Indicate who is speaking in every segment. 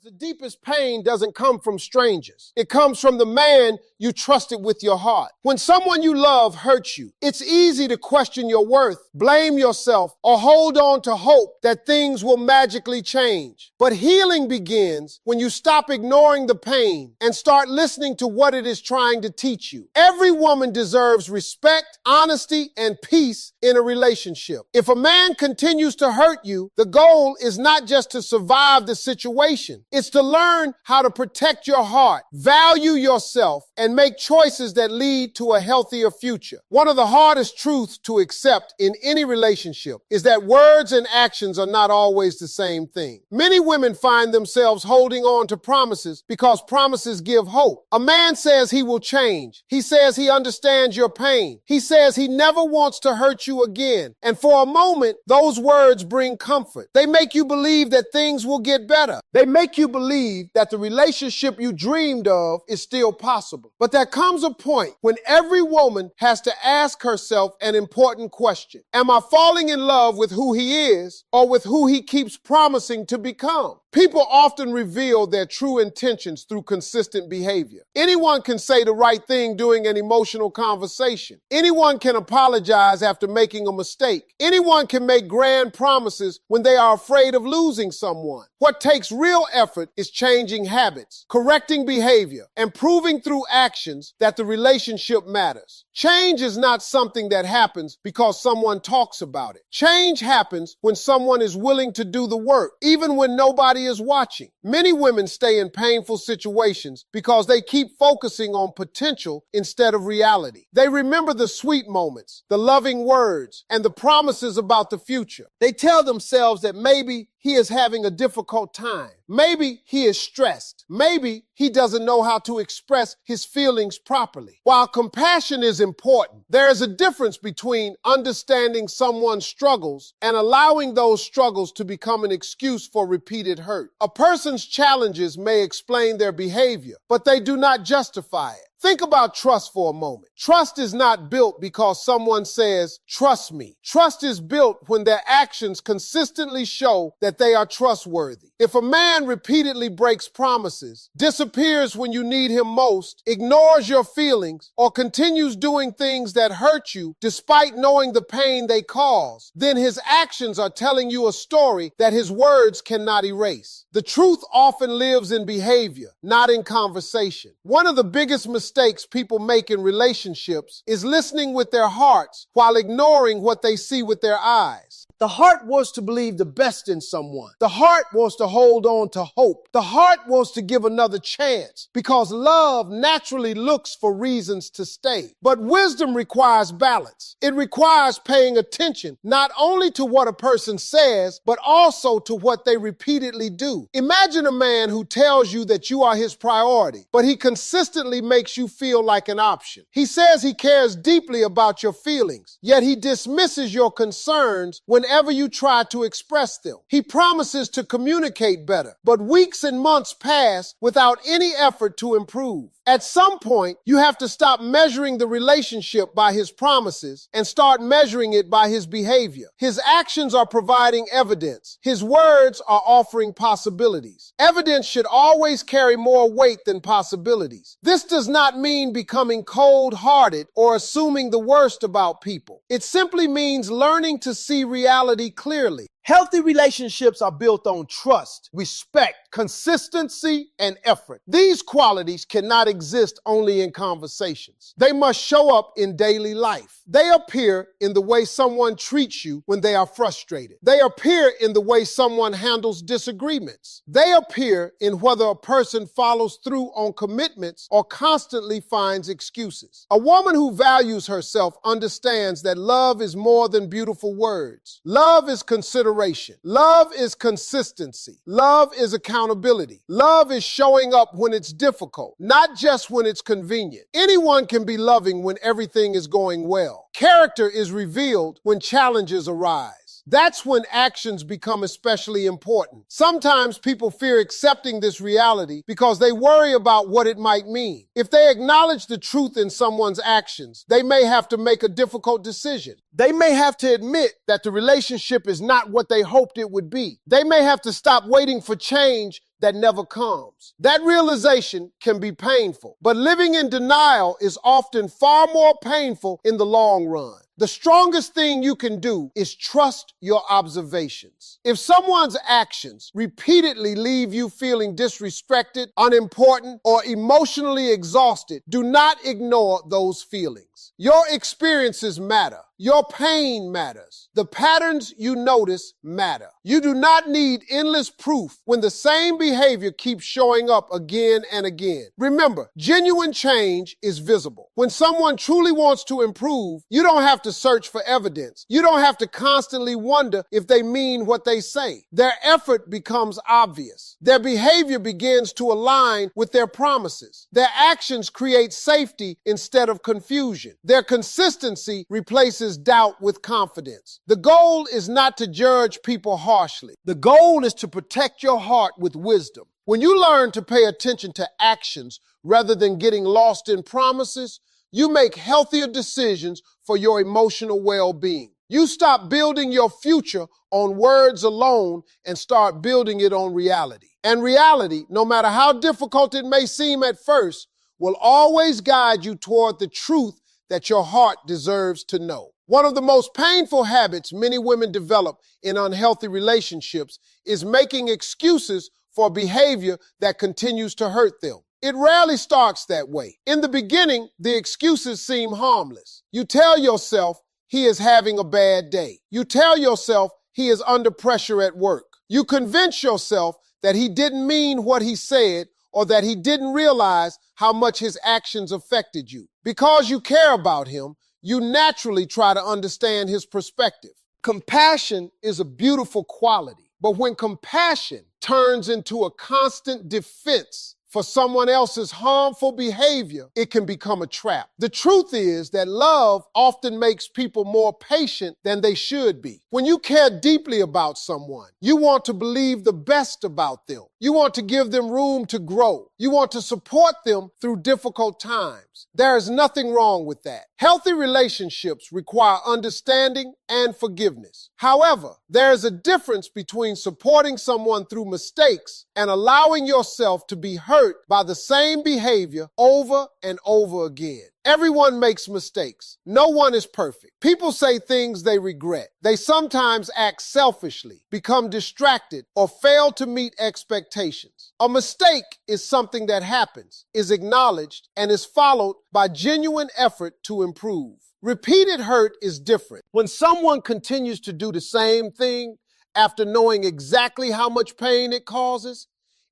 Speaker 1: the deepest pain doesn't come from strangers. It comes from the man you trusted with your heart. When someone you love hurts you, it's easy to question your worth, blame yourself, or hold on to hope that things will magically change. But healing begins when you stop ignoring the pain and start listening to what it is trying to teach you. Every woman deserves respect, honesty, and peace in a relationship. If a man continues to hurt you, the goal is not just to survive the situation. It's to learn how to protect your heart, value yourself, and make choices that lead to a healthier future. One of the hardest truths to accept in any relationship is that words and actions are not always the same thing. Many women find themselves holding on to promises because promises give hope. A man says he will change. He says he understands your pain. He says he never wants to hurt you again. And for a moment, those words bring comfort. They make you believe that things will get better. They make you believe that the relationship you dreamed of is still possible. But there comes a point when every woman has to ask herself an important question. Am I falling in love with who he is or with who he keeps promising to become? People often reveal their true intentions through consistent behavior. Anyone can say the right thing during an emotional conversation. Anyone can apologize after making a mistake. Anyone can make grand promises when they are afraid of losing someone. What takes real effort is changing habits, correcting behavior, and proving through actions that the relationship matters. Change is not something that happens because someone talks about it. Change happens when someone is willing to do the work, even when nobody is watching. Many women stay in painful situations because they keep focusing on potential instead of reality. They remember the sweet moments, the loving words, and the promises about the future. They tell themselves that maybe he is having a difficult time. Maybe he is stressed. Maybe he doesn't know how to express his feelings properly. While compassion is important, there is a difference between understanding someone's struggles and allowing those struggles to become an excuse for repeated hurt. A person's challenges may explain their behavior, but they do not justify it. Think about trust for a moment. Trust is not built because someone says, "Trust me." Trust is built when their actions consistently show that they are trustworthy. If a man repeatedly breaks promises, disappears when you need him most, ignores your feelings, or continues doing things that hurt you despite knowing the pain they cause, then his actions are telling you a story that his words cannot erase. The truth often lives in behavior, not in conversation. One of the biggest mistakes people make in relationships is listening with their hearts while ignoring what they see with their eyes. The heart wants to believe the best in someone. The heart wants to hold on to hope. The heart wants to give another chance because love naturally looks for reasons to stay. But wisdom requires balance. It requires paying attention not only to what a person says, but also to what they repeatedly do. Imagine a man who tells you that you are his priority, but he consistently makes you feel like an option. He says he cares deeply about your feelings, yet he dismisses your concerns whenever you try to express them. He promises to communicate better, but weeks and months pass without any effort to improve. At some point, you have to stop measuring the relationship by his promises and start measuring it by his behavior. His actions are providing evidence. His words are offering possibilities. Evidence should always carry more weight than possibilities. This does not mean becoming cold-hearted or assuming the worst about people. It simply means learning to see reality clearly. Healthy relationships are built on trust, respect, consistency, and effort. These qualities cannot exist only in conversations. They must show up in daily life. They appear in the way someone treats you when they are frustrated. They appear in the way someone handles disagreements. They appear in whether a person follows through on commitments or constantly finds excuses. A woman who values herself understands that love is more than beautiful words. Love is consideration. Love is consistency. Love is accountability. Love is showing up when it's difficult, not just when it's convenient. Anyone can be loving when everything is going well. Character is revealed when challenges arise. That's when actions become especially important. Sometimes people fear accepting this reality because they worry about what it might mean. If they acknowledge the truth in someone's actions, they may have to make a difficult decision. They may have to admit that the relationship is not what they hoped it would be. They may have to stop waiting for change that never comes. That realization can be painful, but living in denial is often far more painful in the long run. The strongest thing you can do is trust your observations. If someone's actions repeatedly leave you feeling disrespected, unimportant, or emotionally exhausted, do not ignore those feelings. Your experiences matter. Your pain matters. The patterns you notice matter. You do not need endless proof when the same behavior keeps showing up again and again. Remember, genuine change is visible. When someone truly wants to improve, you don't have to search for evidence. You don't have to constantly wonder if they mean what they say. Their effort becomes obvious. Their behavior begins to align with their promises. Their actions create safety instead of confusion. Their consistency replaces doubt with confidence. The goal is not to judge people harshly. The goal is to protect your heart with wisdom. When you learn to pay attention to actions rather than getting lost in promises, you make healthier decisions for your emotional well-being. You stop building your future on words alone and start building it on reality. And reality, no matter how difficult it may seem at first, will always guide you toward the truth that your heart deserves to know. One of the most painful habits many women develop in unhealthy relationships is making excuses for behavior that continues to hurt them. It rarely starts that way. In the beginning, the excuses seem harmless. You tell yourself he is having a bad day. You tell yourself he is under pressure at work. You convince yourself that he didn't mean what he said or that he didn't realize how much his actions affected you. Because you care about him, you naturally try to understand his perspective. Compassion is a beautiful quality, but when compassion turns into a constant defense for someone else's harmful behavior, it can become a trap. The truth is that love often makes people more patient than they should be. When you care deeply about someone, you want to believe the best about them. You want to give them room to grow. You want to support them through difficult times. There is nothing wrong with that. Healthy relationships require understanding and forgiveness. However, there is a difference between supporting someone through mistakes and allowing yourself to be hurt by the same behavior over and over again. Everyone makes mistakes. No one is perfect. People say things they regret. They sometimes act selfishly, become distracted, or fail to meet expectations. A mistake is something that happens, is acknowledged, and is followed by genuine effort to improve. Repeated hurt is different. When someone continues to do the same thing after knowing exactly how much pain it causes,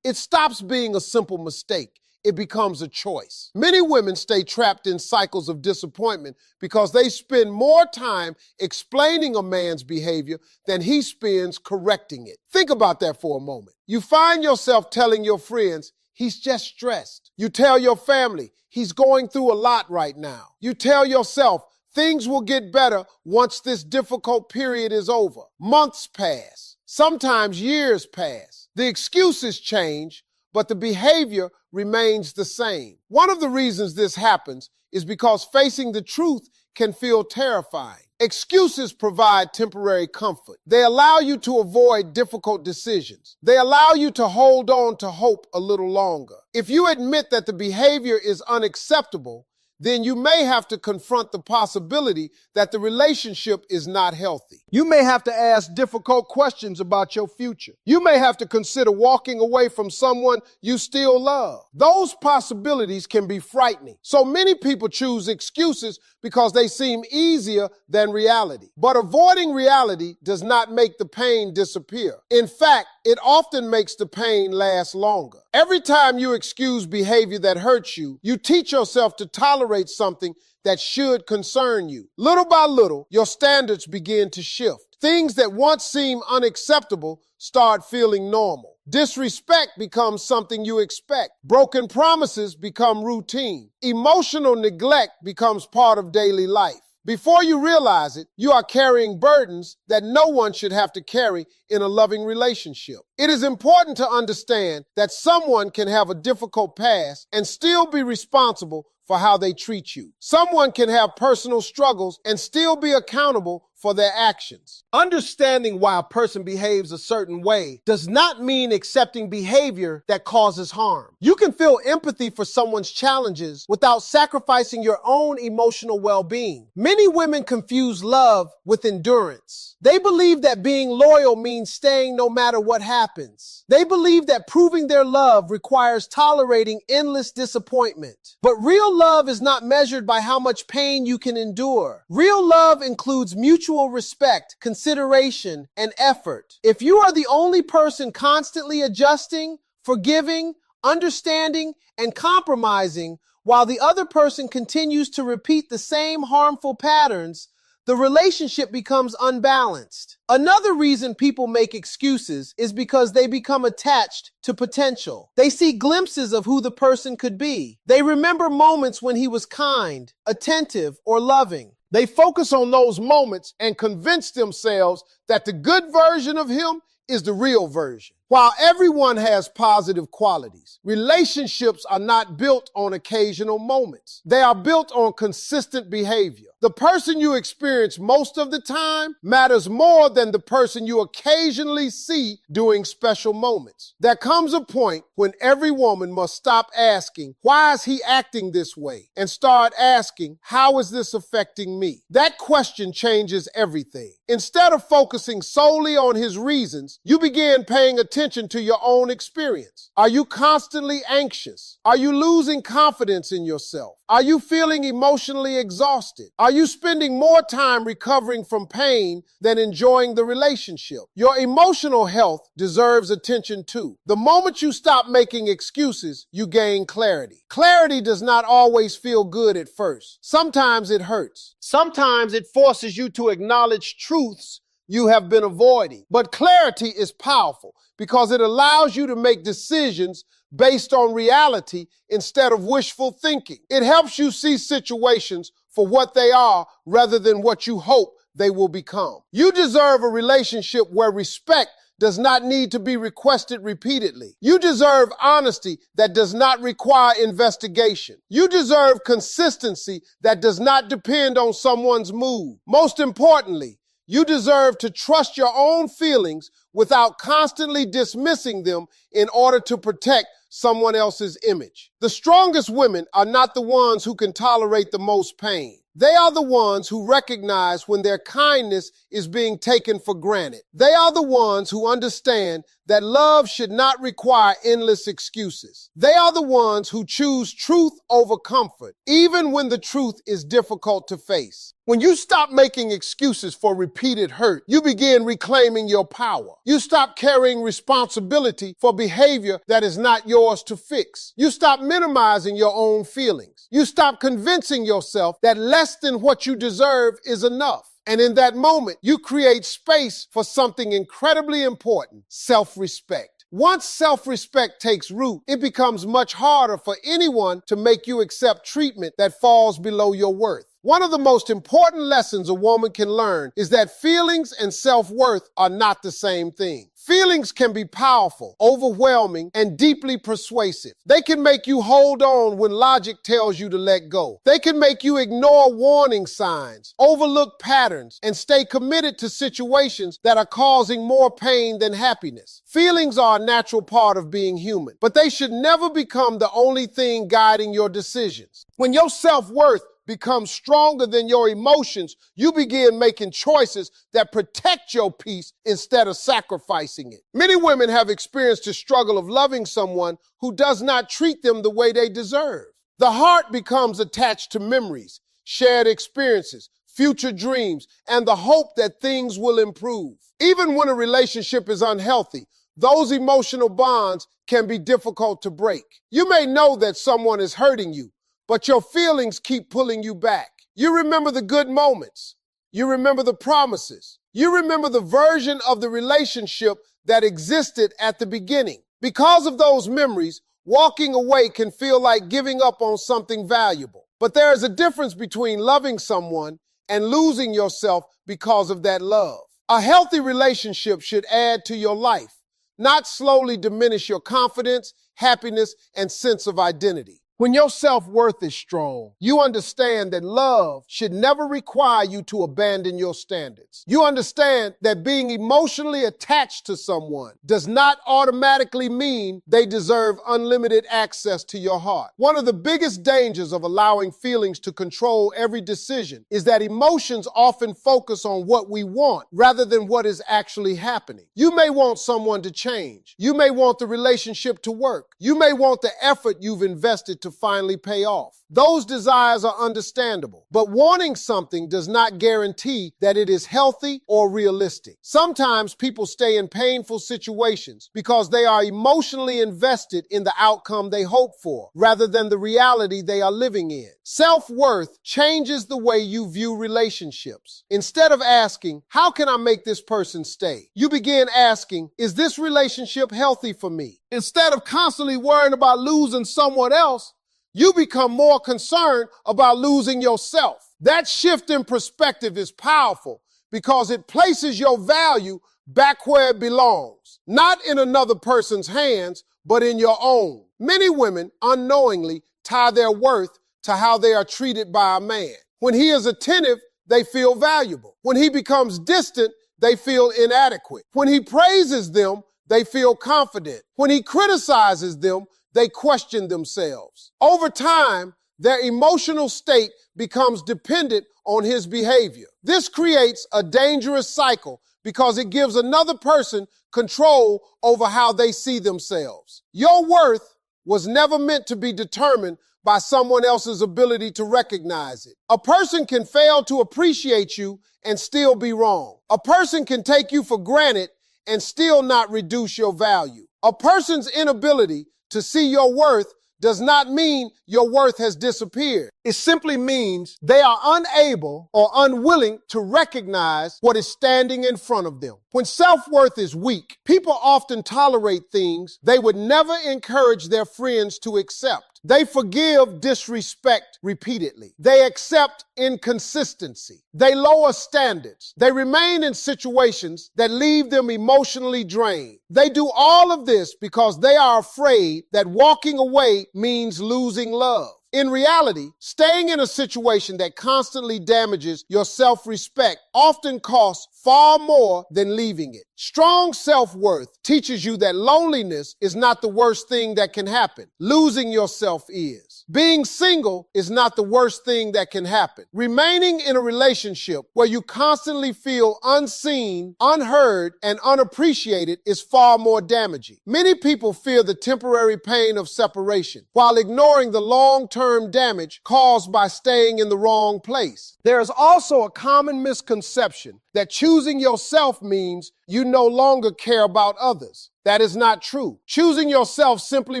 Speaker 1: it stops being a simple mistake. It becomes a choice. Many women stay trapped in cycles of disappointment because they spend more time explaining a man's behavior than he spends correcting it. Think about that for a moment. You find yourself telling your friends, he's just stressed. You tell your family, he's going through a lot right now. You tell yourself, things will get better once this difficult period is over. Months pass. Sometimes years pass. The excuses change, but the behavior remains the same. One of the reasons this happens is because facing the truth can feel terrifying. Excuses provide temporary comfort. They allow you to avoid difficult decisions. They allow you to hold on to hope a little longer. If you admit that the behavior is unacceptable, then you may have to confront the possibility that the relationship is not healthy. You may have to ask difficult questions about your future. You may have to consider walking away from someone you still love. Those possibilities can be frightening. So many people choose excuses because they seem easier than reality. But avoiding reality does not make the pain disappear. In fact, it often makes the pain last longer. Every time you excuse behavior that hurts you, you teach yourself to tolerate something that should concern you. Little by little, your standards begin to shift. Things that once seemed unacceptable start feeling normal. Disrespect becomes something you expect. Broken promises become routine. Emotional neglect becomes part of daily life. Before you realize it, you are carrying burdens that no one should have to carry in a loving relationship. It is important to understand that someone can have a difficult past and still be responsible for how they treat you. Someone can have personal struggles and still be accountable for their actions. Understanding why a person behaves a certain way does not mean accepting behavior that causes harm. You can feel empathy for someone's challenges without sacrificing your own emotional well-being. Many women confuse love with endurance. They believe that being loyal means staying no matter what happens. They believe that proving their love requires tolerating endless disappointment. But real love is not measured by how much pain you can endure. Real love includes mutual respect, consideration, and effort. If you are the only person constantly adjusting, forgiving, understanding, and compromising, while the other person continues to repeat the same harmful patterns, the relationship becomes unbalanced. Another reason people make excuses is because they become attached to potential. They see glimpses of who the person could be. They remember moments when he was kind, attentive, or loving. They focus on those moments and convince themselves that the good version of him is the real version. While everyone has positive qualities, relationships are not built on occasional moments. They are built on consistent behavior. The person you experience most of the time matters more than the person you occasionally see during special moments. There comes a point when every woman must stop asking, "Why is he acting this way?" and start asking, "How is this affecting me?" That question changes everything. Instead of focusing solely on his reasons, you begin paying attention to your own experience. Are you constantly anxious? Are you losing confidence in yourself? Are you feeling emotionally exhausted? Are you spending more time recovering from pain than enjoying the relationship? Your emotional health deserves attention too. The moment you stop making excuses, you gain clarity. Clarity does not always feel good at first. Sometimes it hurts. Sometimes it forces you to acknowledge truths you have been avoiding. But clarity is powerful because it allows you to make decisions based on reality instead of wishful thinking. It helps you see situations for what they are rather than what you hope they will become. You deserve a relationship where respect does not need to be requested repeatedly. You deserve honesty that does not require investigation. You deserve consistency that does not depend on someone's mood. Most importantly, you deserve to trust your own feelings without constantly dismissing them in order to protect someone else's image. The strongest women are not the ones who can tolerate the most pain. They are the ones who recognize when their kindness is being taken for granted. They are the ones who understand that love should not require endless excuses. They are the ones who choose truth over comfort, even when the truth is difficult to face. When you stop making excuses for repeated hurt, you begin reclaiming your power. You stop carrying responsibility for behavior that is not yours to fix. You stop minimizing your own feelings. You stop convincing yourself that less than what you deserve is enough. And in that moment, you create space for something incredibly important: self-respect. Once self-respect takes root, it becomes much harder for anyone to make you accept treatment that falls below your worth. One of the most important lessons a woman can learn is that feelings and self-worth are not the same thing. Feelings can be powerful, overwhelming, and deeply persuasive. They can make you hold on when logic tells you to let go. They can make you ignore warning signs, overlook patterns, and stay committed to situations that are causing more pain than happiness. Feelings are a natural part of being human, but they should never become the only thing guiding your decisions. When your self-worth becomes stronger than your emotions, you begin making choices that protect your peace instead of sacrificing it. Many women have experienced the struggle of loving someone who does not treat them the way they deserve. The heart becomes attached to memories, shared experiences, future dreams, and the hope that things will improve. Even when a relationship is unhealthy, those emotional bonds can be difficult to break. You may know that someone is hurting you, but your feelings keep pulling you back. You remember the good moments. You remember the promises. You remember the version of the relationship that existed at the beginning. Because of those memories, walking away can feel like giving up on something valuable. But there is a difference between loving someone and losing yourself because of that love. A healthy relationship should add to your life, not slowly diminish your confidence, happiness, and sense of identity. When your self-worth is strong, you understand that love should never require you to abandon your standards. You understand that being emotionally attached to someone does not automatically mean they deserve unlimited access to your heart. One of the biggest dangers of allowing feelings to control every decision is that emotions often focus on what we want rather than what is actually happening. You may want someone to change. You may want the relationship to work. You may want the effort you've invested to finally pay off. Those desires are understandable, but wanting something does not guarantee that it is healthy or realistic. Sometimes people stay in painful situations because they are emotionally invested in the outcome they hope for, rather than the reality they are living in. Self-worth changes the way you view relationships. Instead of asking, how can I make this person stay? You begin asking, is this relationship healthy for me? Instead of constantly worrying about losing someone else, you become more concerned about losing yourself. That shift in perspective is powerful because it places your value back where it belongs, not in another person's hands, but in your own. Many women unknowingly tie their worth to how they are treated by a man. When he is attentive, they feel valuable. When he becomes distant, they feel inadequate. When he praises them, they feel confident. When he criticizes them, they question themselves. Over time, their emotional state becomes dependent on his behavior. This creates a dangerous cycle because it gives another person control over how they see themselves. Your worth was never meant to be determined by someone else's ability to recognize it. A person can fail to appreciate you and still be wrong. A person can take you for granted and still not reduce your value. A person's inability to see your worth does not mean your worth has disappeared. It simply means they are unable or unwilling to recognize what is standing in front of them. When self-worth is weak, people often tolerate things they would never encourage their friends to accept. They forgive disrespect repeatedly. They accept inconsistency. They lower standards. They remain in situations that leave them emotionally drained. They do all of this because they are afraid that walking away means losing love. In reality, staying in a situation that constantly damages your self-respect often costs far more than leaving it. Strong self-worth teaches you that loneliness is not the worst thing that can happen. Losing yourself is. Being single is not the worst thing that can happen. Remaining in a relationship where you constantly feel unseen, unheard, and unappreciated is far more damaging. Many people fear the temporary pain of separation while ignoring the long-term damage caused by staying in the wrong place. There is also a common misconception that choosing yourself means you no longer care about others. That is not true. Choosing yourself simply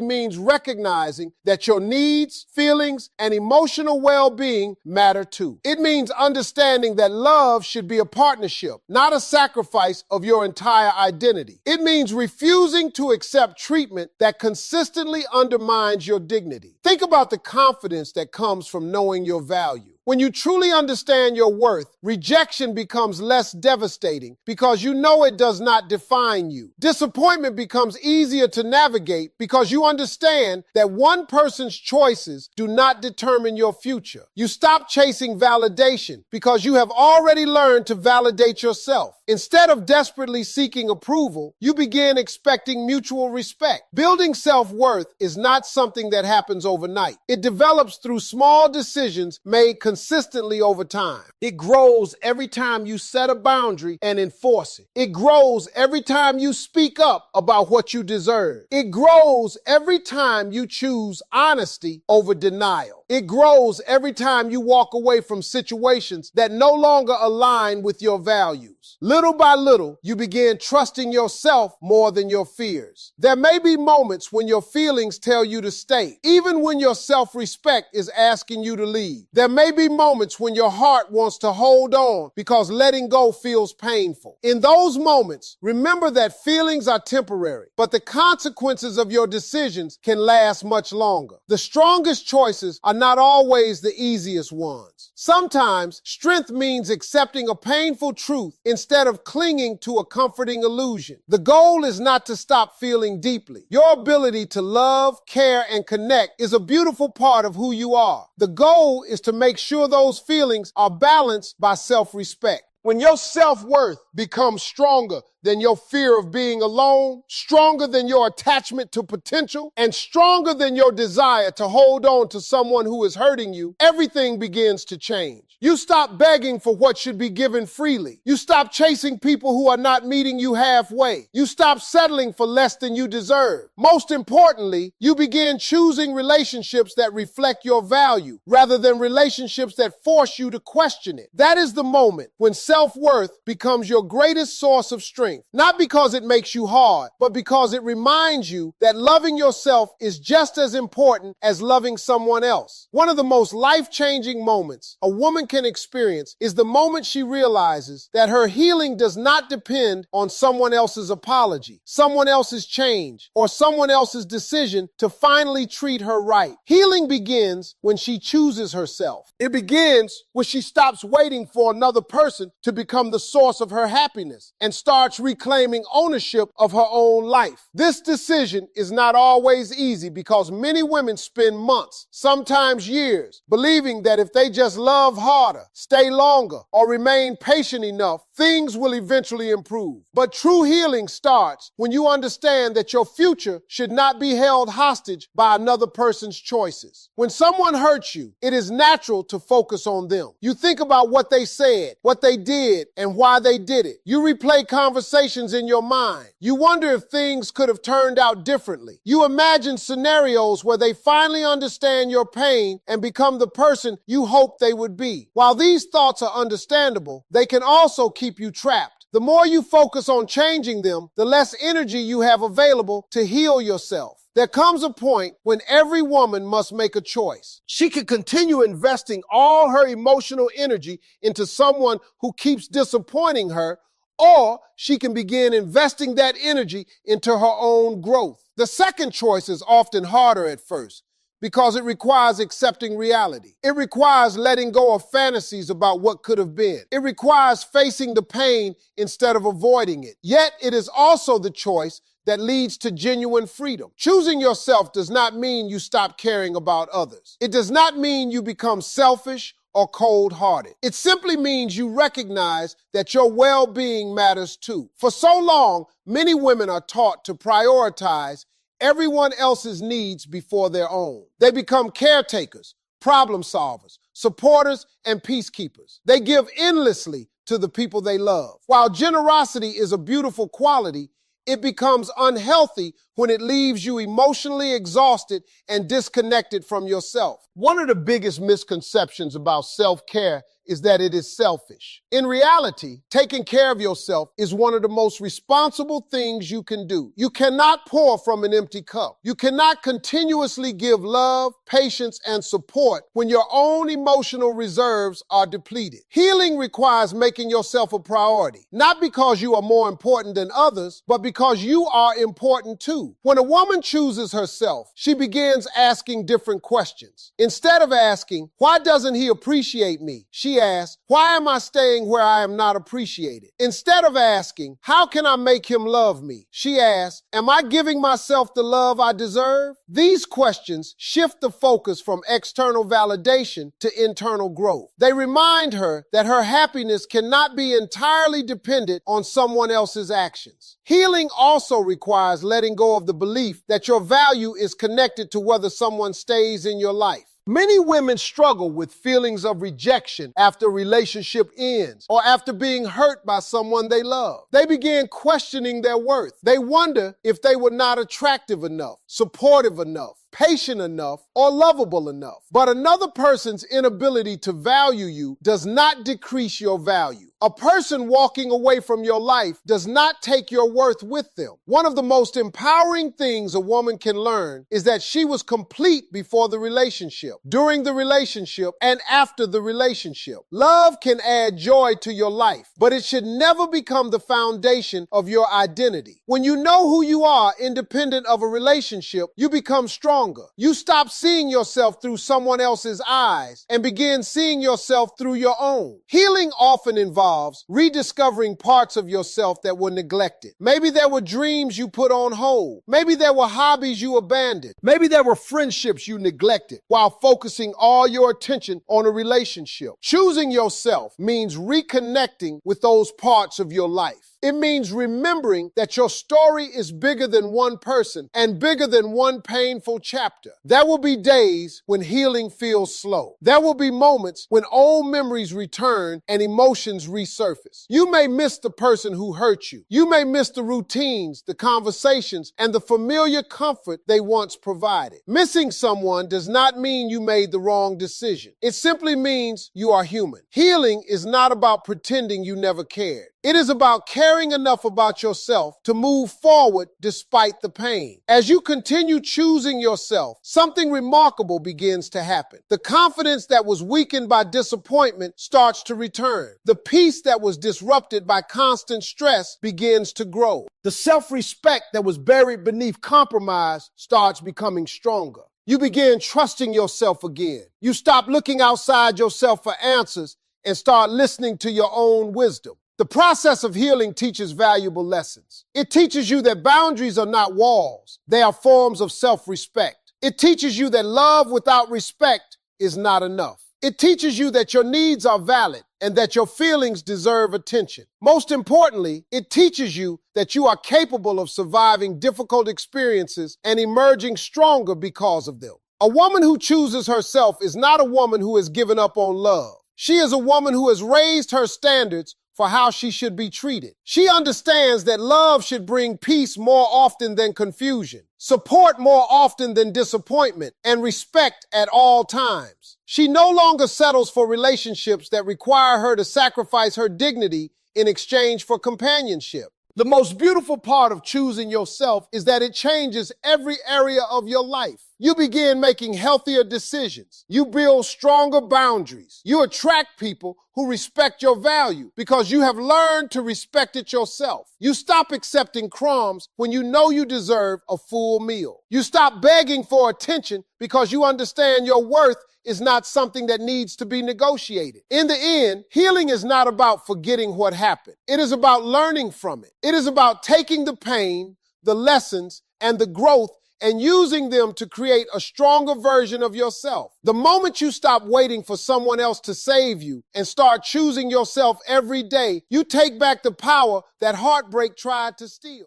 Speaker 1: means recognizing that your needs, feelings, and emotional well-being matter too. It means understanding that love should be a partnership, not a sacrifice of your entire identity. It means refusing to accept treatment that consistently undermines your dignity. Think about the confidence that comes from knowing your value. When you truly understand your worth, rejection becomes less devastating because you know it does not define you. Disappointment becomes easier to navigate because you understand that one person's choices do not determine your future. You stop chasing validation because you have already learned to validate yourself. Instead of desperately seeking approval, you begin expecting mutual respect. Building self-worth is not something that happens overnight. It develops through small decisions made consistently over time. It grows every time you set a boundary and enforce it. It grows every time you speak up about what you deserve. It grows every time you choose honesty over denial. It grows every time you walk away from situations that no longer align with your values. Little by little, you begin trusting yourself more than your fears. There may be moments when your feelings tell you to stay, even when your self-respect is asking you to leave. There may be be moments when your heart wants to hold on because letting go feels painful. In those moments, remember that feelings are temporary, but the consequences of your decisions can last much longer. The strongest choices are not always the easiest ones. Sometimes, strength means accepting a painful truth instead of clinging to a comforting illusion. The goal is not to stop feeling deeply. Your ability to love, care, and connect is a beautiful part of who you are. The goal is to make sure those feelings are balanced by self-respect. When your self-worth becomes stronger than your fear of being alone, stronger than your attachment to potential, and stronger than your desire to hold on to someone who is hurting you, everything begins to change. You stop begging for what should be given freely. You stop chasing people who are not meeting you halfway. You stop settling for less than you deserve. Most importantly, you begin choosing relationships that reflect your value rather than relationships that force you to question it. That is the moment when self-worth becomes your greatest source of strength, not because it makes you hard, but because it reminds you that loving yourself is just as important as loving someone else. One of the most life-changing moments a woman can experience is the moment she realizes that her healing does not depend on someone else's apology, someone else's change, or someone else's decision to finally treat her right. Healing begins when she chooses herself. It begins when she stops waiting for another person to become the source of her happiness and starts reclaiming ownership of her own life. This decision is not always easy because many women spend months, sometimes years, believing that if they just love harder, stay longer, or remain patient enough, things will eventually improve. But true healing starts when you understand that your future should not be held hostage by another person's choices. When someone hurts you, it is natural to focus on them. You think about what they said, what they did, and why they did it. You replay conversations in your mind. You wonder if things could have turned out differently. You imagine scenarios where they finally understand your pain and become the person you hoped they would be. While these thoughts are understandable, they can also keep you trapped. The more you focus on changing them, the less energy you have available to heal yourself. There comes a point when every woman must make a choice. She can continue investing all her emotional energy into someone who keeps disappointing her, or she can begin investing that energy into her own growth. The second choice is often harder at first because it requires accepting reality. It requires letting go of fantasies about what could have been. It requires facing the pain instead of avoiding it. Yet it is also the choice that leads to genuine freedom. Choosing yourself does not mean you stop caring about others. It does not mean you become selfish or cold-hearted. It simply means you recognize that your well-being matters too. For so long, many women are taught to prioritize everyone else's needs before their own. They become caretakers, problem solvers, supporters, and peacekeepers. They give endlessly to the people they love. While generosity is a beautiful quality, it becomes unhealthy when it leaves you emotionally exhausted and disconnected from yourself. One of the biggest misconceptions about self-care is that it is selfish. In reality, taking care of yourself is one of the most responsible things you can do. You cannot pour from an empty cup. You cannot continuously give love, patience, and support when your own emotional reserves are depleted. Healing requires making yourself a priority, not because you are more important than others, but because you are important too. When a woman chooses herself, she begins asking different questions. Instead of asking, "Why doesn't he appreciate me?" she asks, "Why am I staying where I am not appreciated?" Instead of asking, "How can I make him love me?" she asks, "Am I giving myself the love I deserve?" These questions shift the focus from external validation to internal growth. They remind her that her happiness cannot be entirely dependent on someone else's actions. Healing also requires letting go of the belief that your value is connected to whether someone stays in your life. Many women struggle with feelings of rejection after a relationship ends or after being hurt by someone they love. They begin questioning their worth. They wonder if they were not attractive enough, supportive enough, patient enough, or lovable enough. But another person's inability to value you does not decrease your value. A person walking away from your life does not take your worth with them. One of the most empowering things a woman can learn is that she was complete before the relationship, during the relationship, and after the relationship. Love can add joy to your life, but it should never become the foundation of your identity. When you know who you are independent of a relationship, you become stronger. You stop seeing yourself through someone else's eyes and begin seeing yourself through your own. Healing often involves rediscovering parts of yourself that were neglected. Maybe there were dreams you put on hold. Maybe there were hobbies you abandoned. Maybe there were friendships you neglected while focusing all your attention on a relationship. Choosing yourself means reconnecting with those parts of your life. It means remembering that your story is bigger than one person and bigger than one painful chapter. There will be days when healing feels slow. There will be moments when old memories return and emotions resurface. You may miss the person who hurt you. You may miss the routines, the conversations, and the familiar comfort they once provided. Missing someone does not mean you made the wrong decision. It simply means you are human. Healing is not about pretending you never cared. It is about caring enough about yourself to move forward despite the pain. As you continue choosing yourself, something remarkable begins to happen. The confidence that was weakened by disappointment starts to return. The peace that was disrupted by constant stress begins to grow. The self-respect that was buried beneath compromise starts becoming stronger. You begin trusting yourself again. You stop looking outside yourself for answers and start listening to your own wisdom. The process of healing teaches valuable lessons. It teaches you that boundaries are not walls. They are forms of self-respect. It teaches you that love without respect is not enough. It teaches you that your needs are valid and that your feelings deserve attention. Most importantly, it teaches you that you are capable of surviving difficult experiences and emerging stronger because of them. A woman who chooses herself is not a woman who has given up on love. She is a woman who has raised her standards for how she should be treated. She understands that love should bring peace more often than confusion, support more often than disappointment, and respect at all times. She no longer settles for relationships that require her to sacrifice her dignity in exchange for companionship. The most beautiful part of choosing yourself is that it changes every area of your life. You begin making healthier decisions. You build stronger boundaries. You attract people who respect your value because you have learned to respect it yourself. You stop accepting crumbs when you know you deserve a full meal. You stop begging for attention because you understand your worth is not something that needs to be negotiated. In the end, healing is not about forgetting what happened. It is about learning from it. It is about taking the pain, the lessons, and the growth and using them to create a stronger version of yourself. The moment you stop waiting for someone else to save you and start choosing yourself every day, you take back the power that heartbreak tried to steal.